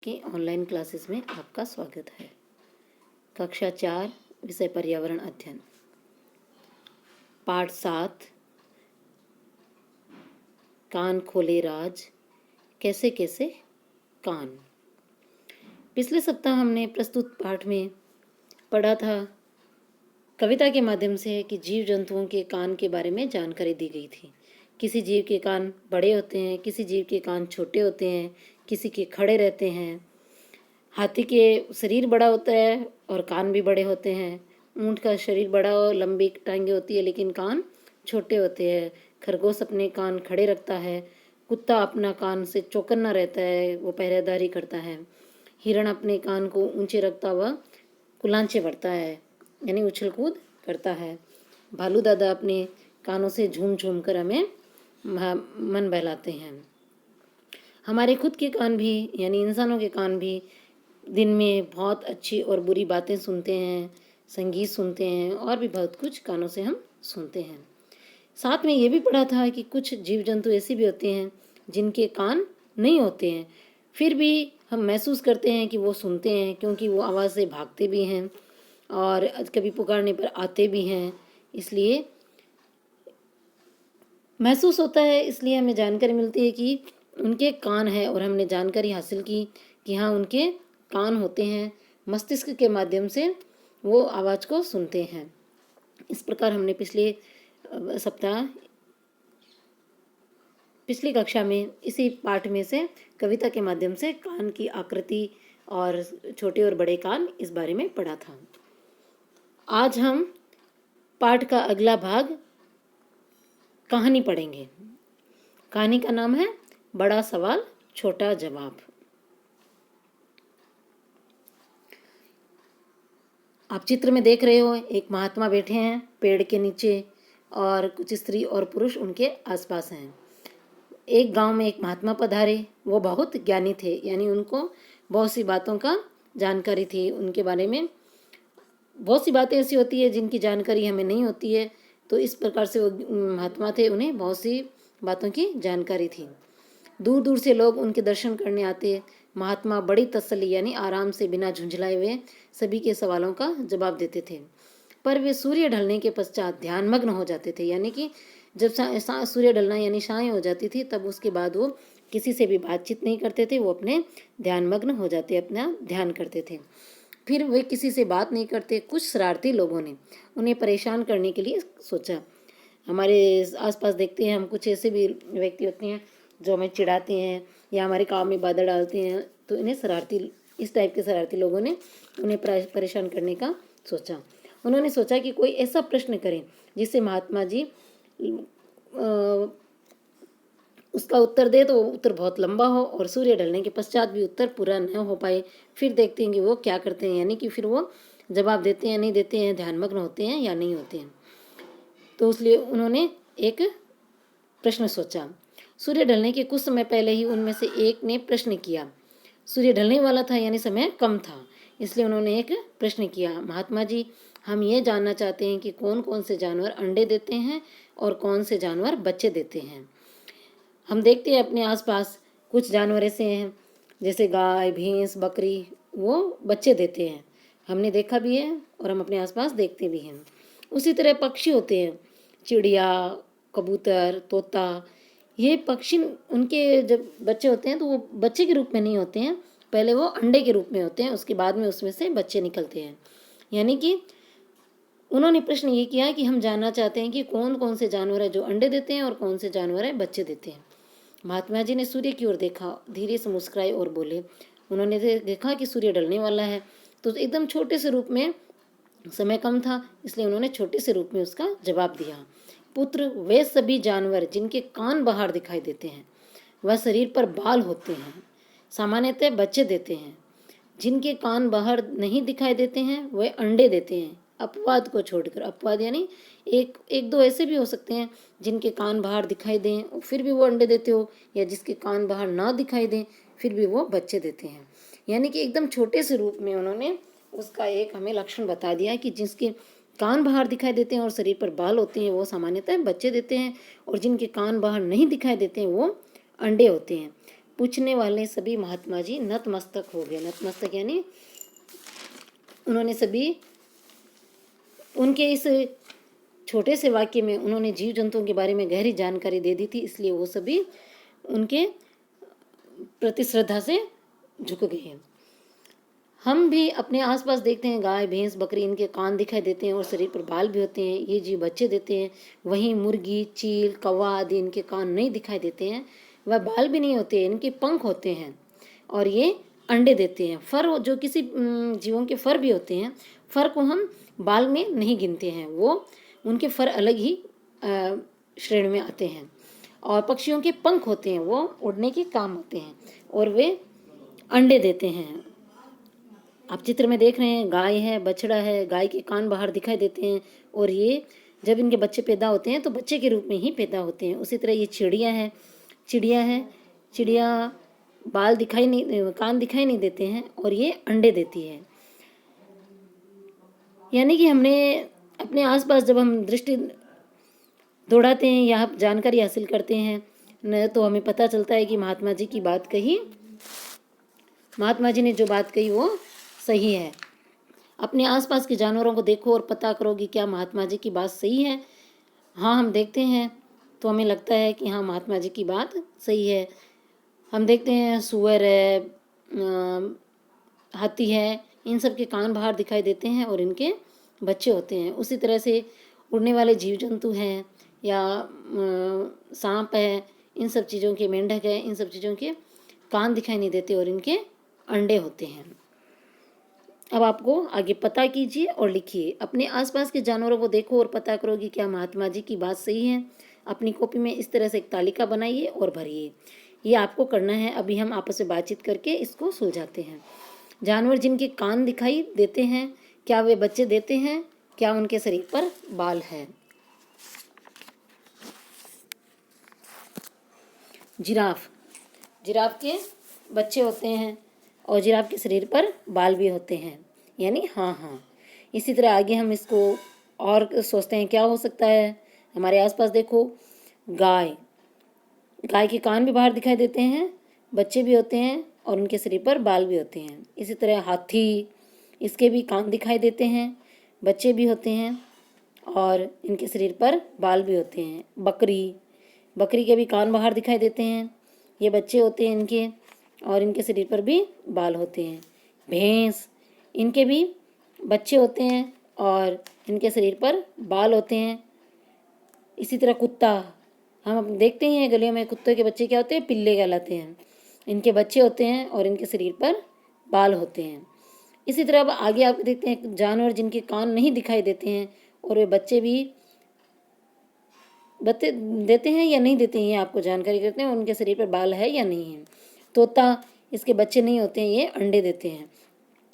के online classes में आपका स्वागत है। कक्षा 4 विषय पर्यावरण अध्ययन पाठ 7 कान खोले राज कैसे कैसे कान। पिछले सप्ताह हमने प्रस्तुत पाठ में पढ़ा था कविता के माध्यम से कि जीव जंतुओं के कान के बारे में जानकारी दी गई थी। किसी जीव के कान बड़े होते हैं, किसी जीव के कान छोटे होते हैं, किसी के खड़े रहते हैं। हाथी के शरीर बड़ा होता है और कान भी बड़े होते हैं। ऊंट का शरीर बड़ा और लंबी टांगें होती है लेकिन कान छोटे होते हैं। खरगोश अपने कान खड़े रखता है। कुत्ता अपना कान से चौकन्ना रहता है, वो पहरेदारी करता है। हिरण अपने कान को ऊंचे रखता हुआ कुलांचे भरता है, यानी उछल कूद करता है। भालू दादा अपने कानों से झूम झूम कर हमें मन बहलाते हैं। हमारे खुद के कान भी यानी इंसानों के कान भी दिन में बहुत अच्छी और बुरी बातें सुनते हैं, संगीत सुनते हैं और भी बहुत कुछ कानों से हम सुनते हैं। साथ में ये भी पढ़ा था कि कुछ जीव जंतु ऐसे भी होते हैं जिनके कान नहीं होते हैं, फिर भी हम महसूस करते हैं कि वो सुनते हैं, क्योंकि वो आवाज़ से भागते भी हैं और कभी पुकारने पर आते भी हैं। इसलिए महसूस होता है, इसलिए हमें जानकारी मिलती है कि उनके कान है और हमने जानकारी हासिल की कि हाँ उनके कान होते हैं। मस्तिष्क के माध्यम से वो आवाज़ को सुनते हैं। इस प्रकार हमने पिछली कक्षा में इसी पाठ में से कविता के माध्यम से कान की आकृति और छोटे और बड़े कान इस बारे में पढ़ा था। आज हम पाठ का अगला भाग कहानी पढ़ेंगे। कहानी का नाम है बड़ा सवाल छोटा जवाब। आप चित्र में देख रहे हो, एक महात्मा बैठे हैं पेड़ के नीचे और कुछ स्त्री और पुरुष उनके आसपास हैं। एक गांव में एक महात्मा पधारे। वो बहुत ज्ञानी थे, यानी उनको बहुत सी बातों का जानकारी थी। उनके बारे में बहुत सी बातें ऐसी होती है जिनकी जानकारी हमें नहीं होती है, तो इस प्रकार से वो महात्मा थे, उन्हें बहुत सी बातों की जानकारी थी। दूर दूर से लोग उनके दर्शन करने आते। महात्मा बड़ी तसल्ली यानी आराम से बिना झुंझलाए हुए सभी के सवालों का जवाब देते थे। पर वे सूर्य ढलने के पश्चात ध्यानमग्न हो जाते थे, यानी कि जब सूर्य ढलना यानी साय हो जाती थी तब उसके बाद वो किसी से भी बातचीत नहीं करते थे। वो अपने ध्यानमग्न हो जाते, अपना ध्यान करते थे। फिर वे किसी से बात नहीं करते। कुछ शरारती लोगों ने उन्हें परेशान करने के लिए सोचा। हमारे आसपास देखते हैं हम, कुछ ऐसे भी व्यक्ति होते हैं जो हमें चिढ़ाते हैं या हमारे काम में बाधा डालते हैं, तो इस टाइप के शरारती लोगों ने उन्हें परेशान करने का सोचा। उन्होंने सोचा कि कोई ऐसा प्रश्न करें जिससे महात्मा जी उसका उत्तर दे तो वो उत्तर बहुत लंबा हो और सूर्य ढलने के पश्चात भी उत्तर पूरा न हो पाए। फिर देखते हैं कि वो क्या करते हैं, यानी कि फिर वो जवाब देते हैं नहीं देते हैं, ध्यानमग्न होते हैं या नहीं होते हैं। तो इसलिए उन्होंने एक प्रश्न सोचा। सूर्य ढलने के कुछ समय पहले ही उनमें से एक ने प्रश्न किया। सूर्य ढलने वाला था यानी समय कम था, इसलिए उन्होंने एक प्रश्न किया, महात्मा जी हम ये जानना चाहते हैं कि कौन कौन से जानवर अंडे देते हैं और कौन से जानवर बच्चे देते हैं। हम देखते हैं अपने आसपास कुछ जानवर ऐसे हैं जैसे गाय, भैंस, बकरी, वो बच्चे देते हैं, हमने देखा भी है और हम अपने आसपास देखते भी हैं। उसी तरह पक्षी होते हैं, चिड़िया, कबूतर, तोता। ये पक्षी, उनके जब बच्चे होते हैं तो वो बच्चे के रूप में नहीं होते हैं, पहले वो अंडे के रूप में होते हैं, उसके बाद में उसमें से बच्चे निकलते हैं। यानी कि उन्होंने प्रश्न ये किया कि हम जानना चाहते हैं कि कौन कौन से जानवर है जो अंडे देते हैं और कौन से जानवर है बच्चे देते हैं। महात्मा जी ने सूर्य की ओर देखा, धीरे से मुस्कुराए और बोले। उन्होंने देखा कि सूर्य ढलने वाला है, तो एकदम छोटे से रूप में, समय कम था इसलिए उन्होंने छोटे से रूप में उसका जवाब दिया। पुत्र, वे सभी जानवर जिनके कान बाहर दिखाई देते हैं वह शरीर पर बाल होते हैं सामान्यतः बच्चे देते हैं। जिनके कान बाहर नहीं दिखाई देते हैं वह अंडे देते हैं, अपवाद को छोड़कर। अपवाद यानी एक दो ऐसे भी हो सकते हैं जिनके कान बाहर दिखाई दें और फिर भी वो अंडे देते हो, या जिसके कान बाहर ना दिखाई दें फिर भी वो बच्चे देते हैं। यानी कि एकदम छोटे से रूप में उन्होंने उसका एक हमें लक्षण बता दिया कि जिसके कान बाहर दिखाई देते हैं और शरीर पर बाल होते हैं वो सामान्यतः बच्चे देते हैं, और जिनके कान बाहर नहीं दिखाई देते हैं वो अंडे होते हैं। पूछने वाले सभी महात्मा जी नतमस्तक हो गए। नतमस्तक यानी उन्होंने सभी, उनके इस छोटे से वाक्य में उन्होंने जीव जंतुओं के बारे में गहरी जानकारी दे दी थी, इसलिए वो सभी उनके प्रति श्रद्धा से झुक गए। हम भी अपने आसपास देखते हैं, गाय भैंस बकरी, इनके कान दिखाई देते हैं और शरीर पर बाल भी होते हैं, ये जीव बच्चे देते हैं। वहीं मुर्गी, चील, कौवा आदि, इनके कान नहीं दिखाई देते हैं, वह बाल भी नहीं होते, इनके पंख होते हैं और ये अंडे देते हैं। फर, जो किसी जीवों के फर भी होते हैं, फर को हम बाल में नहीं गिनते हैं, वो उनके फर अलग ही श्रेणी में आते हैं। और पक्षियों के पंख होते हैं, वो उड़ने के काम होते हैं और वे अंडे देते हैं। आप चित्र में देख रहे हैं, गाय है, बछड़ा है, गाय के कान बाहर दिखाई देते हैं और ये जब इनके बच्चे पैदा होते हैं तो बच्चे के रूप में ही पैदा होते हैं। उसी तरह ये चिड़िया है, चिड़िया बाल दिखाई नहीं, कान दिखाई नहीं देते हैं और ये अंडे देती है। यानी कि हमने अपने आसपास जब हम दृष्टि दौड़ाते हैं या जानकारी हासिल करते हैं न, तो हमें पता चलता है कि महात्मा जी की बात कही, महात्मा जी ने जो बात कही वो सही है। अपने आसपास के जानवरों को देखो और पता करो कि क्या महात्मा जी की बात सही है। हाँ, हम देखते हैं तो हमें लगता है कि हाँ, महात्मा जी की बात सही है। हम देखते हैं सूअर है, हाथी है, इन सब के कान बाहर दिखाई देते हैं और इनके बच्चे होते हैं। उसी तरह से उड़ने वाले जीव जंतु हैं या सांप है, इन सब चीज़ों के, मेंढक है, इन सब चीज़ों के कान दिखाई नहीं देते और इनके अंडे होते हैं। अब आपको आगे पता कीजिए और लिखिए। अपने आसपास के जानवरों को देखो और पता करो कि क्या महात्मा जी की बात सही है। अपनी कॉपी में इस तरह से एक तालिका बनाइए और भरिए। ये आपको करना है। अभी हम आपस में बातचीत करके इसको सुलझाते हैं। जानवर जिनके कान दिखाई देते हैं, क्या वे बच्चे देते हैं? क्या उनके शरीर पर बाल है? जिराफ, जिराफ के बच्चे होते हैं और जिराफ के शरीर पर बाल भी होते हैं, यानी हाँ। इसी तरह आगे हम इसको और सोचते हैं क्या हो सकता है। हमारे आसपास देखो, गाय के कान भी बाहर दिखाई देते हैं, बच्चे भी होते हैं और उनके शरीर पर बाल भी होते हैं। इसी तरह हाथी, इसके भी कान दिखाई देते हैं, बच्चे भी होते हैं और इनके शरीर पर बाल भी होते हैं। बकरी के भी कान बाहर दिखाई देते हैं, ये बच्चे होते हैं इनके और इनके शरीर पर भी बाल होते हैं। भैंस, इनके भी बच्चे होते हैं और इनके शरीर पर बाल होते हैं। इसी तरह कुत्ता, हम देखते हैं गलियों में कुत्ते के बच्चे क्या होते हैं, पिल्ले कहलाते हैं। इनके बच्चे होते हैं और इनके शरीर पर बाल होते हैं। इसी तरह अब आगे आप देखते हैं जानवर जिनके कान नहीं दिखाई देते हैं और वे बच्चे भी देते हैं या नहीं देते हैं, आपको जानकारी करते हैं उनके शरीर पर बाल है या नहीं है। तोता, इसके बच्चे नहीं होते हैं, ये अंडे देते हैं।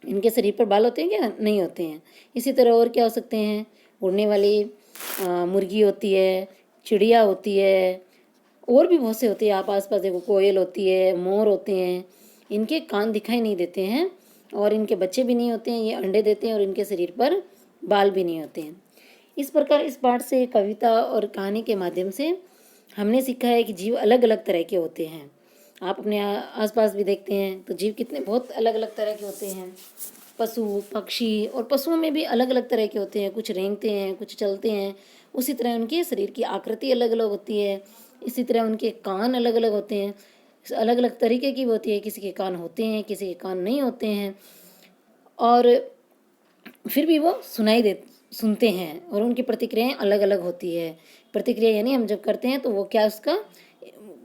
इनके शरीर पर बाल होते हैं क्या? नहीं होते हैं। इसी तरह और क्या हो सकते हैं, उड़ने वाली मुर्गी होती है, चिड़िया होती है, और भी बहुत से होते हैं। आप आसपास देखो, कोयल होती है, मोर होते हैं, इनके कान दिखाई नहीं देते हैं और इनके बच्चे भी नहीं होते हैं, ये अंडे देते हैं और इनके शरीर पर बाल भी नहीं होते हैं। इस प्रकार इस पाठ से, कविता और कहानी के माध्यम से हमने सीखा है कि जीव अलग अलग तरह के होते हैं। आप अपने आसपास भी देखते हैं तो जीव कितने बहुत अलग अलग तरह के होते हैं। पशु, पक्षी, और पशुओं में भी अलग अलग तरह के होते हैं। कुछ रेंगते हैं, कुछ चलते हैं। उसी तरह उनके शरीर की आकृति अलग अलग होती है। इसी तरह उनके कान अलग अलग होते हैं, अलग अलग तरीके की होती है। किसी के कान होते हैं, किसी के कान नहीं होते हैं, और फिर भी वो सुनते हैं और उनकी प्रतिक्रियाएं अलग अलग होती है। प्रतिक्रिया यानी हम जब करते हैं तो वो क्या उसका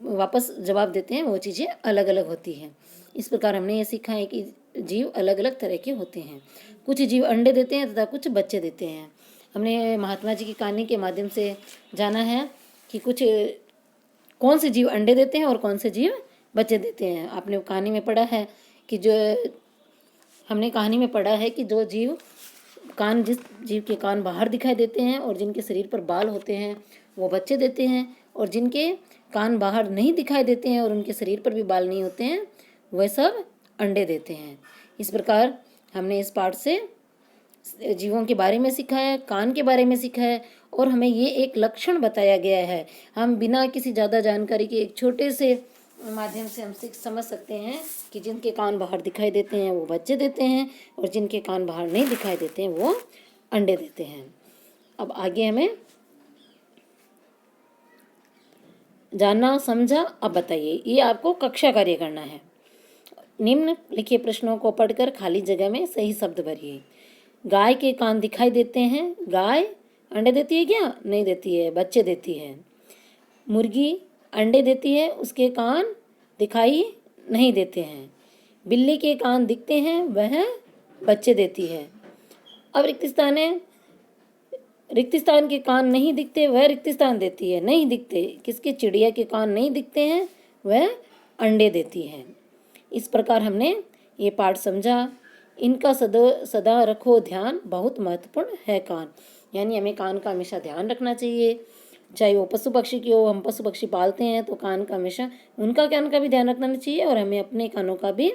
वापस जवाब देते हैं, वो चीज़ें अलग अलग होती हैं। इस प्रकार हमने ये सीखा है कि जीव अलग अलग तरह के होते हैं। कुछ जीव अंडे देते हैं तथा कुछ बच्चे देते हैं। हमने महात्मा जी की कहानी के माध्यम से जाना है कि कौन से जीव अंडे देते हैं और कौन से जीव बच्चे देते हैं। आपने कहानी में पढ़ा है कि जो जिस जीव के कान बाहर दिखाई देते हैं और जिनके शरीर पर बाल होते हैं वो बच्चे देते हैं, और जिनके कान बाहर नहीं दिखाई देते हैं और उनके शरीर पर भी बाल नहीं होते हैं वह सब अंडे देते हैं। इस प्रकार हमने इस पाठ से जीवों के बारे में सीखा है, कान के बारे में सीखा है, और हमें ये एक लक्षण बताया गया है। हम बिना किसी ज़्यादा जानकारी के एक छोटे से माध्यम से हम समझ सकते हैं कि जिनके कान बाहर दिखाई देते हैं वो बच्चे देते हैं, और जिनके कान बाहर नहीं दिखाई देते हैं वो अंडे देते हैं। अब आगे हमें जानना समझा। अब बताइए, ये आपको कक्षा कार्य करना है। निम्न लिखे प्रश्नों को पढ़कर खाली जगह में सही शब्द भरिए। गाय के कान दिखाई देते हैं। गाय अंडे देती है क्या? नहीं देती है, बच्चे देती है। मुर्गी अंडे देती है, उसके कान दिखाई नहीं देते हैं। बिल्ली के कान दिखते हैं, वह बच्चे देती है। अब रिक्तिस्तान के कान नहीं दिखते, वह रिक्तिस्तान देती है। नहीं दिखते किसके? चिड़िया के कान नहीं दिखते हैं, वह अंडे देती है। इस प्रकार हमने ये पाठ समझा। इनका सदा रखो ध्यान, बहुत महत्वपूर्ण है कान। यानी हमें कान का हमेशा ध्यान रखना चाहिए। चाहे वो पशु पक्षी की हो, हम पशु पक्षी पालते हैं तो कान का हमेशा उनका कान का भी ध्यान रखना चाहिए, और हमें अपने कानों का भी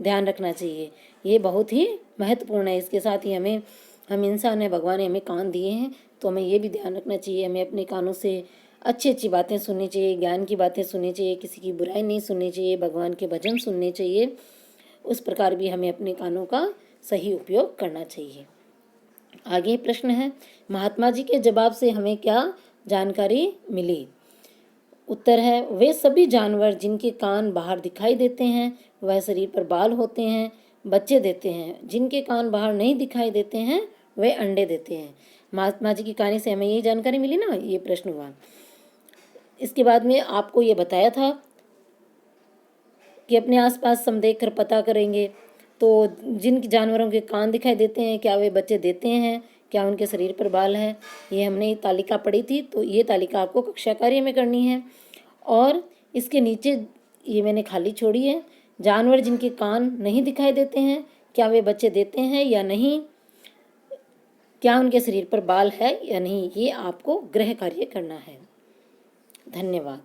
ध्यान रखना चाहिए। ये बहुत ही महत्वपूर्ण है। इसके साथ ही हम इंसान हैं, भगवान ने हमें कान दिए हैं, तो हमें ये भी ध्यान रखना चाहिए, हमें अपने कानों से अच्छी अच्छी बातें सुननी चाहिए, ज्ञान की बातें सुननी चाहिए, किसी की बुराई नहीं सुननी चाहिए, भगवान के भजन सुनने चाहिए। उस प्रकार भी हमें अपने कानों का सही उपयोग करना चाहिए। आगे प्रश्न है, महात्मा जी के जवाब से हमें क्या जानकारी मिली? उत्तर है, वे सभी जानवर जिनके कान बाहर दिखाई देते हैं, वह शरीर पर बाल होते हैं, बच्चे देते हैं। जिनके कान बाहर नहीं दिखाई देते हैं, वे अंडे देते हैं। महात्मा जी की कहानी से हमें ये जानकारी मिली ना, ये प्रश्न हुआ। इसके बाद में आपको ये बताया था कि अपने आसपास हम देख कर पता करेंगे। तो जिन जानवरों के कान दिखाई देते हैं, क्या वे बच्चे देते हैं, क्या उनके शरीर पर बाल है, ये हमने तालिका पढ़ी थी। तो ये तालिका आपको कक्षा कार्य में करनी है। और इसके नीचे ये मैंने खाली छोड़ी है, जानवर जिनके कान नहीं दिखाई देते हैं, क्या वे बच्चे देते हैं या नहीं, क्या उनके शरीर पर बाल है या नहीं, ये आपको गृह कार्य करना है। धन्यवाद।